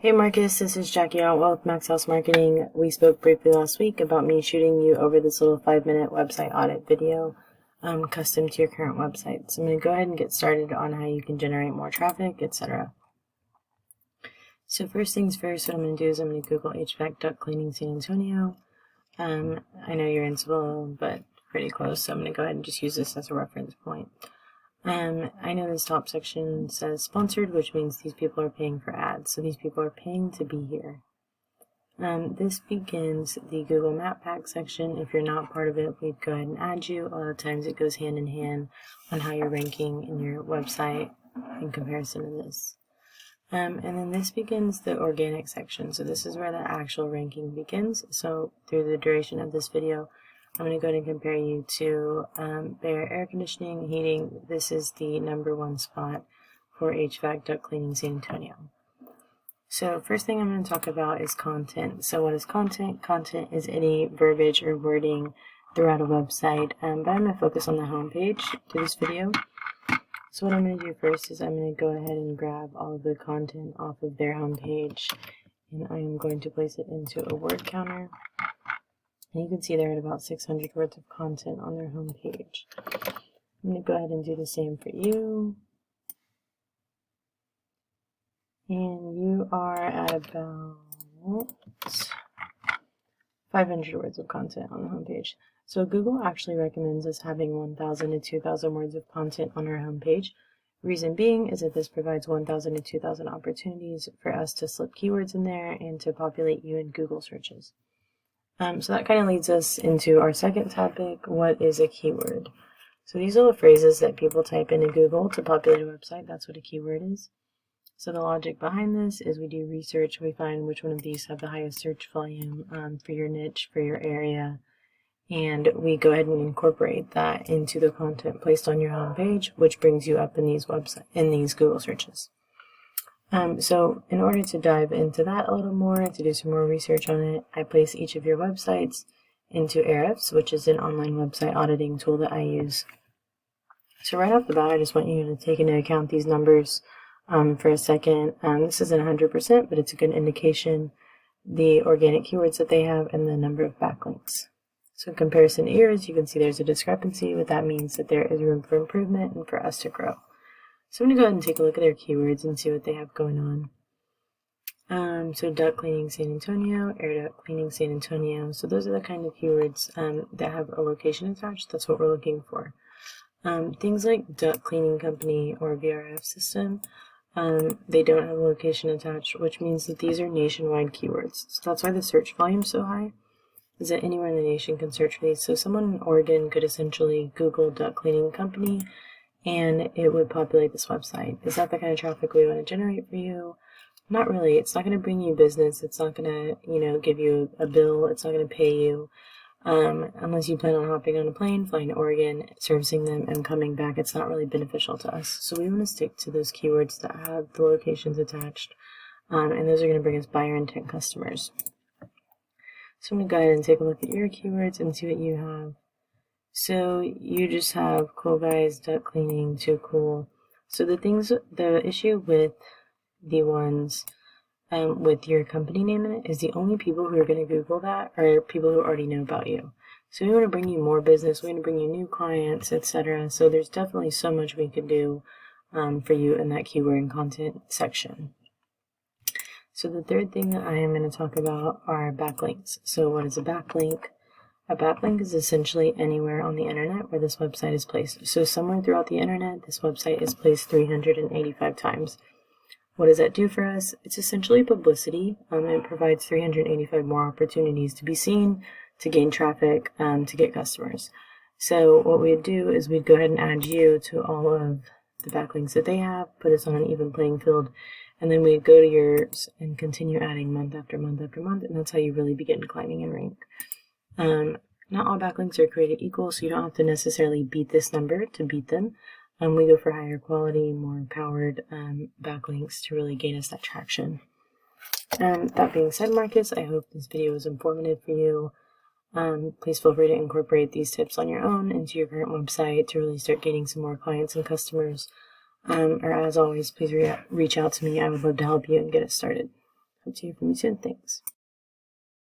Hey Marcus, this is Jackie Outwell with Maxhouse Marketing. We spoke briefly last week about me shooting you over this little 5-minute website audit video custom to your current website. So I'm going to go ahead and get started on how you can generate more traffic, etc. So first things first, what I'm going to do is I'm going to Google HVAC duct cleaning San Antonio. I know you're in Cibolo, but pretty close, so I'm going to go ahead and just use this as a reference point. I know this top section says sponsored, which means these people are paying for ads. So these people are paying to be here. This begins the Google Map Pack section. If you're not part of it, we'd go ahead and add you. A lot of times it goes hand in hand on how you're ranking in your website in comparison to this. And then this begins the organic section. So this is where the actual ranking begins. So through the duration of this video, I'm going to go ahead and compare you to Bear Air Conditioning, Heating. This is the #1 spot for HVAC duct cleaning San Antonio. So first thing I'm going to talk about is content. So what is content? Content is any verbiage or wording throughout a website, but I'm going to focus on the home page to this video. So what I'm going to do first is I'm going to go ahead and grab all of the content off of their home page, and I am going to place it into a word counter. And you can see they're at about 600 words of content on their home page. I'm going to go ahead and do the same for you. And you are at about 500 words of content on the home page. So Google actually recommends us having 1,000 to 2,000 words of content on our home page. Reason being is that this provides 1,000 to 2,000 opportunities for us to slip keywords in there and to populate you in Google searches. So that kind of leads us into our second topic. What is a keyword? So these are the phrases that people type into Google to populate a website. That's what a keyword is. So the logic behind this is we do research. We find which one of these have the highest search volume for your niche, for your area. And we go ahead and incorporate that into the content placed on your home page, which brings you up in these Google searches. So in order to dive into that a little more, to do some more research on it, I place each of your websites into Ahrefs, which is an online website auditing tool that I use. So right off the bat, I just want you to take into account these numbers for a second. This isn't 100%, but it's a good indication, the organic keywords that they have and the number of backlinks. So in comparison to yours, you can see there's a discrepancy, but that means that there is room for improvement and for us to grow. So I'm going to go ahead and take a look at their keywords and see what they have going on. So duct cleaning San Antonio, air duct cleaning San Antonio. So those are the kind of keywords that have a location attached. That's what we're looking for. Things like duct cleaning company or VRF system, they don't have a location attached, which means that these are nationwide keywords. So that's why the search volume is so high, is that anywhere in the nation can search for these. So someone in Oregon could essentially Google duct cleaning company, and it would populate this website. Is that the kind of traffic we want to generate for you? Not really. It's not going to bring you business. It's not going to, give you a bill. It's not going to pay you unless you plan on hopping on a plane, flying to Oregon, servicing them, and coming back. It's not really beneficial to us. So we want to stick to those keywords that have the locations attached, and those are going to bring us buyer intent customers. So I'm going to go ahead and take a look at your keywords and see what you have. So you just have cool guys, duct cleaning, too cool. So the issue with the ones with your company name in it is the only people who are going to Google that are people who already know about you. So we want to bring you more business, we want to bring you new clients, etc. So there's definitely so much we could do for you in that keyword and content section. So the third thing that I am going to talk about are backlinks. So what is a backlink? A backlink is essentially anywhere on the internet where this website is placed. So somewhere throughout the internet, this website is placed 385 times. What does that do for us? It's essentially publicity. It provides 385 more opportunities to be seen, to gain traffic, to get customers. So what we'd do is we'd go ahead and add you to all of the backlinks that they have, put us on an even playing field, and then we'd go to yours and continue adding month after month after month, and that's how you really begin climbing in rank. Not all backlinks are created equal, so you don't have to necessarily beat this number to beat them. We go for higher quality, more powered backlinks to really gain us that traction. That being said, Marcus, I hope this video was informative for you. Please feel free to incorporate these tips on your own into your current website to really start gaining some more clients and customers. Or as always, please reach out to me. I would love to help you and get it started. Hope to hear from you soon. Thanks.